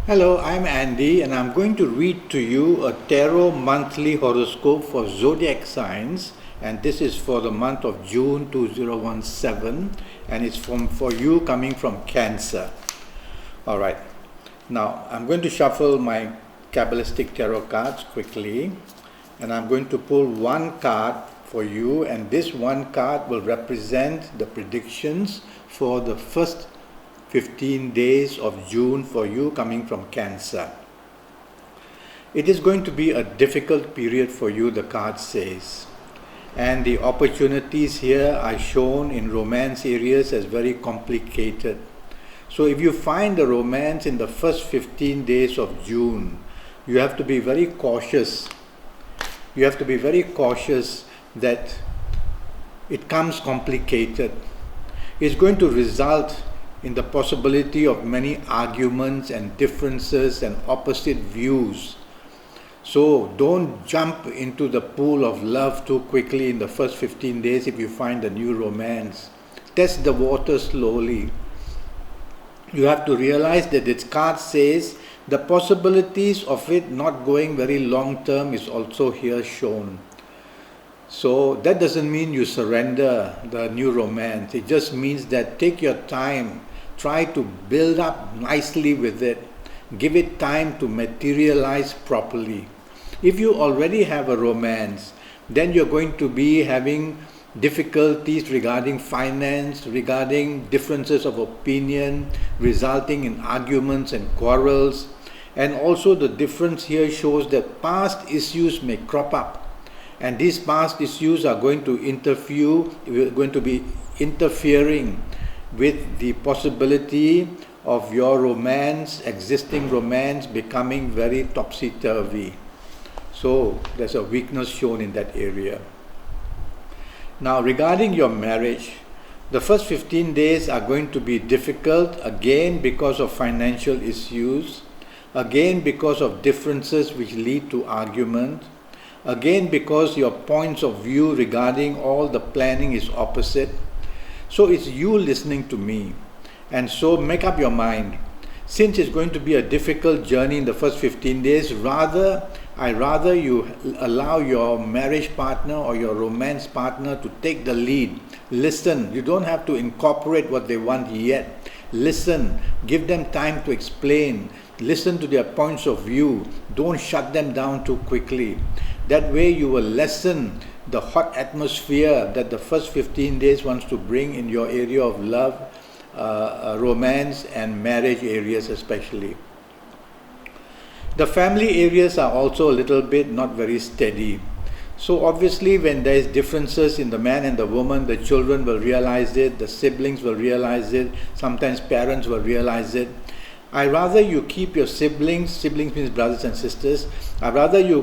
Hello, I'm Andy and I'm going to read to you a tarot monthly horoscope for zodiac signs, and this is for the month of June 2017, and it's for you coming from Cancer. All right. Now, I'm going to shuffle my Kabbalistic tarot cards quickly, and I'm going to pull one card for you, and this one card will represent the predictions for the first 15 days of June for you coming from Cancer. It is going to be a difficult period for you, the card says. And the opportunities here are shown in romance areas as very complicated. So if you find the romance in the first 15 days of June, you have to be very cautious. You have to be very cautious that it comes complicated. It's going to result in the possibility of many arguments and differences and opposite views. So don't jump into the pool of love too quickly in the first 15 days if you find a new romance. Test the water slowly. You have to realize that its card says the possibilities of it not going very long term is also here shown. So that doesn't mean you surrender the new romance. It just means that take your time. Try to build up nicely with it. Give it time to materialize properly. If you already have a romance, then you're going to be having difficulties regarding finance, regarding differences of opinion, resulting in arguments and quarrels. And also the difference here shows that past issues may crop up. And these past issues are going to be interfering with the possibility of your existing romance becoming very topsy-turvy. So there's a weakness shown in that area. Now regarding your marriage, the first 15 days are going to be difficult, again because of financial issues, again because of differences which lead to argument, again because your points of view regarding all the planning is opposite. So it's you listening to me. And so make up your mind. Since it's going to be a difficult journey in the first 15 days, I rather you allow your marriage partner or your romance partner to take the lead. Listen. You don't have to incorporate what they want yet. Listen. Give them time to explain. Listen to their points of view. Don't shut them down too quickly. That way you will lessen the hot atmosphere that the first 15 days wants to bring in your area of love, romance and marriage areas especially. The family areas are also a little bit not very steady. So obviously when there is differences in the man and the woman, the children will realize it, the siblings will realize it, sometimes parents will realize it. I rather you keep your siblings means brothers and sisters, I rather you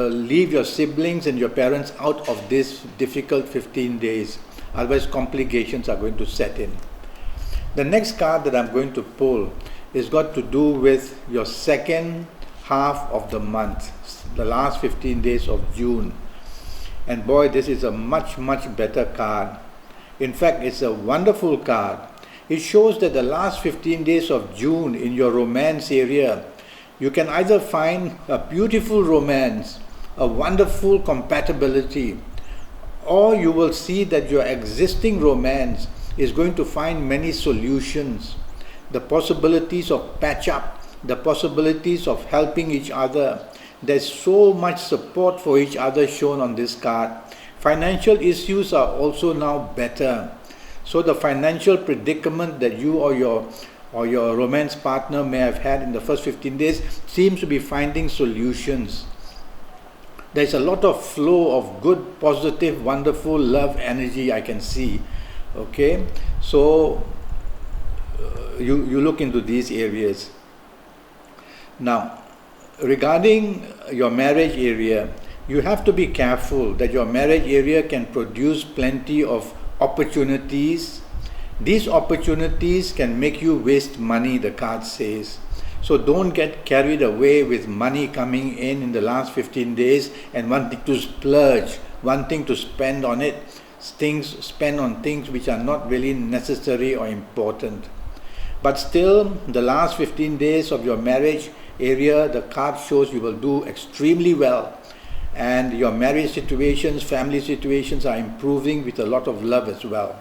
leave your siblings and your parents out of this difficult 15 days, otherwise complications are going to set in. The next card that I'm going to pull is got to do with your second half of the month, the last 15 days of June. And boy, this is a much better card. In fact, it's a wonderful card. It shows that the last 15 days of June in your romance area, you can either find a beautiful romance, a wonderful compatibility, or you will see that your existing romance is going to find many solutions. The possibilities of patch up, the possibilities of helping each other. There's so much support for each other shown on this card. Financial issues are also now better. So the financial predicament that you or your romance partner may have had in the first 15 days seems to be finding solutions. There's a lot of flow of good, positive, wonderful love energy I can see. Okay, so you look into these areas. Now, regarding your marriage area, you have to be careful that your marriage area can produce plenty of opportunities. These opportunities can make you waste money, the card says. So don't get carried away with money coming in the last 15 days and wanting to splurge, wanting to spend on things which are not really necessary or important. But still, the last 15 days of your marriage area, the card shows you will do extremely well. And your marriage situations, family situations are improving with a lot of love as well.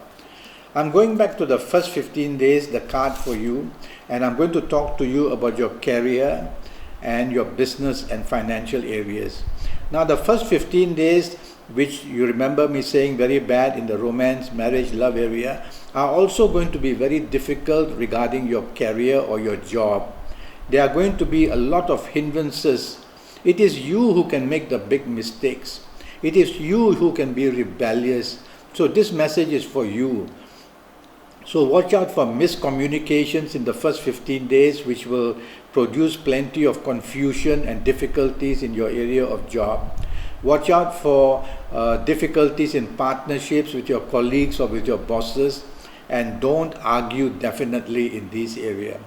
I'm going back to the first 15 days, the card for you, and I'm going to talk to you about your career and your business and financial areas. Now, the first 15 days, which you remember me saying very bad in the romance, marriage, love area, are also going to be very difficult regarding your career or your job. There are going to be a lot of hindrances. It is you who can make the big mistakes. It is you who can be rebellious. So this message is for you. So watch out for miscommunications in the first 15 days, which will produce plenty of confusion and difficulties in your area of job. Watch out for difficulties in partnerships with your colleagues or with your bosses, and don't argue definitely in this area.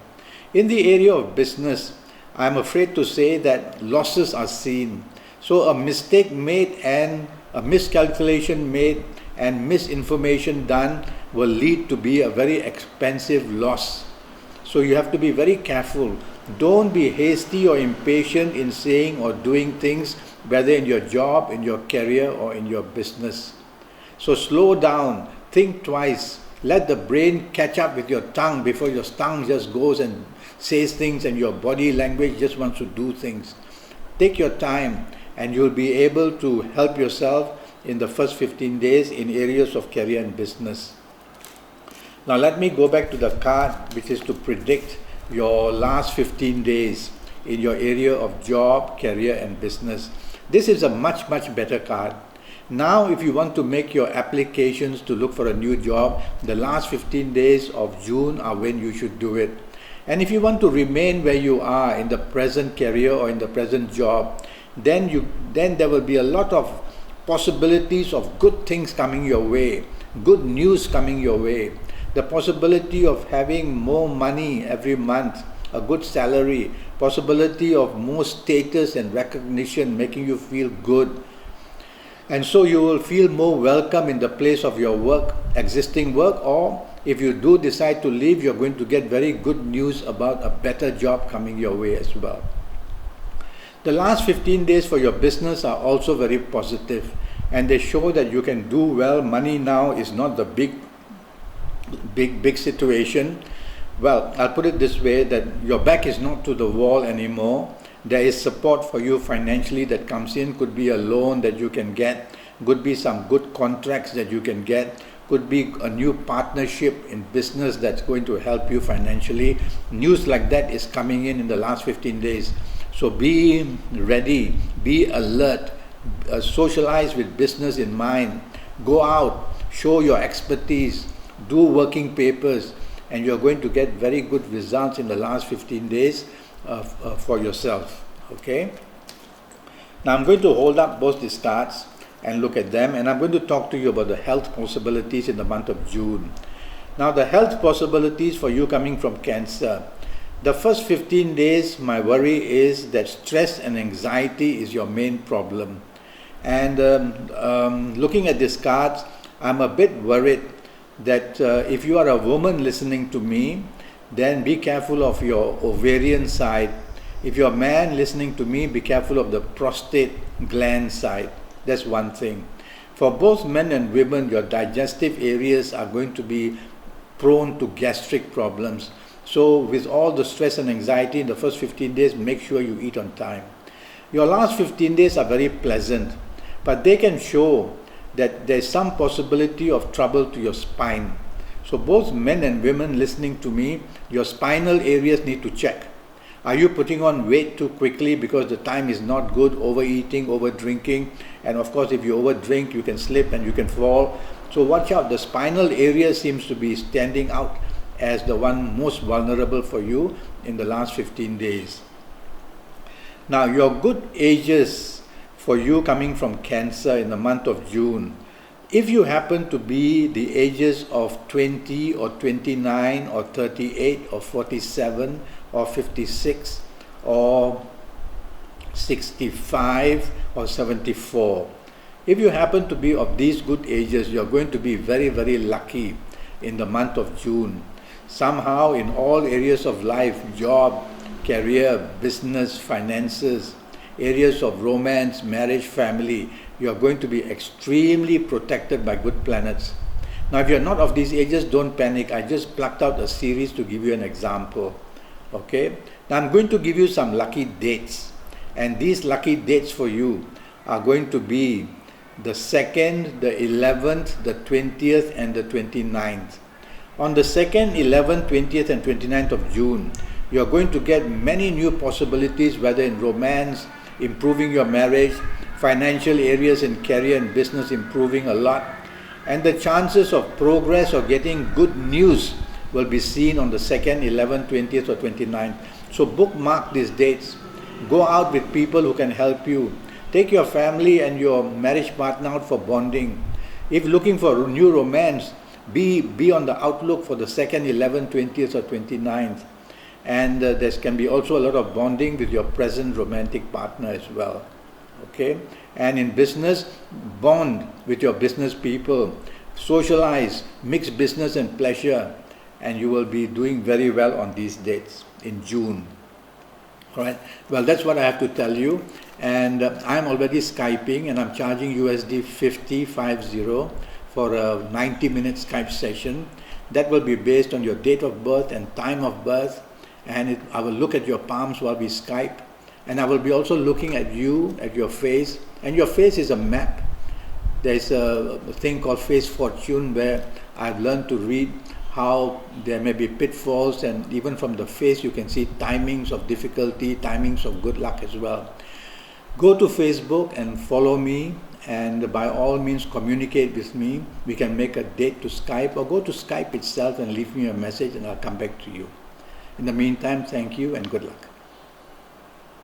In the area of business, I'm afraid to say that losses are seen. So a mistake made and a miscalculation made and misinformation done will lead to be a very expensive loss. So you have to be very careful. Don't be hasty or impatient in saying or doing things, whether in your job, in your career, or in your business. So slow down, think twice, let the brain catch up with your tongue before your tongue just goes and says things and your body language just wants to do things. Take your time and you'll be able to help yourself in the first 15 days in areas of career and business. Now let me go back to the card, which is to predict your last 15 days in your area of job, career and business. This is a much better card. Now if you want to make your applications to look for a new job, the last 15 days of June are when you should do it. And if you want to remain where you are in the present career or in the present job, then there will be a lot of possibilities of good things coming your way, good news coming your way. The possibility of having more money every month, a good salary, possibility of more status and recognition making you feel good. And so you will feel more welcome in the place of your work, existing work, or if you do decide to leave, you're going to get very good news about a better job coming your way as well. The last 15 days for your business are also very positive, and they show that you can do well. Money now is not the big situation. Well, I'll put it this way, that your back is not to the wall anymore. There is support for you financially that comes in. Could be a loan that you can get, could be some good contracts that you can get, could be a new partnership in business that's going to help you financially. News like that is coming in the last 15 days. So be ready, be alert, socialize with business in mind, go out, show your expertise, do working papers, and you're going to get very good results in the last 15 days for yourself. Okay? Now I'm going to hold up both these cards and look at them, and I'm going to talk to you about the health possibilities in the month of June. Now the health possibilities for you coming from Cancer. The first 15 days, my worry is that stress and anxiety is your main problem. And looking at these cards, I'm a bit worried that if you are a woman listening to me, then be careful of your ovarian side. If you're a man listening to me, be careful of the prostate gland side. That's one thing. For both men and women, your digestive areas are going to be prone to gastric problems. So with all the stress and anxiety in the first 15 days, make sure you eat on time. Your last 15 days are very pleasant, but they can show that there's some possibility of trouble to your spine. So both men and women listening to me, your spinal areas need to check. Are you putting on weight too quickly because the time is not good, overeating, over drinking? And of course, if you over drink, you can slip and you can fall. So watch out, the spinal area seems to be standing out as the one most vulnerable for you in the last 15 days. Now, your good ages for you coming from Cancer in the month of June, if you happen to be the ages of 20 or 29 or 38 or 47 or 56 or 65 or 74, if you happen to be of these good ages, you're going to be very lucky in the month of June. Somehow in all areas of life, job, career, business, finances, areas of romance, marriage, family, you are going to be extremely protected by good planets. Now, if you're not of these ages, don't panic. I just plucked out a series to give you an example. Okay? Now, I'm going to give you some lucky dates. And these lucky dates for you are going to be the 2nd, the 11th, the 20th, and the 29th. On the 2nd, 11th, 20th, and 29th of June, you're going to get many new possibilities, whether in romance, improving your marriage, financial areas in career and business improving a lot, and the chances of progress or getting good news will be seen on the 2nd, 11th, 20th, or 29th. So bookmark these dates. Go out with people who can help you. Take your family and your marriage partner out for bonding. If looking for new romance, be on the outlook for the 2nd, 11th, 20th, or 29th. And there can be also a lot of bonding with your present romantic partner as well. Okay? And in business, bond with your business people. Socialize, mix business and pleasure. And you will be doing very well on these dates in June. Alright, well, that's what I have to tell you. And I'm already Skyping, and I'm charging USD 50 for a 90-minute Skype session. That will be based on your date of birth and time of birth. And I will look at your palms while we Skype. And I will be also looking at you, at your face. And your face is a map. There's a thing called face fortune, where I've learned to read how there may be pitfalls, and even from the face you can see timings of difficulty, timings of good luck as well. Go to Facebook and follow me, and by all means communicate with me. We can make a date to Skype, or go to Skype itself and leave me a message, and I'll come back to you. In the meantime, thank you and good luck.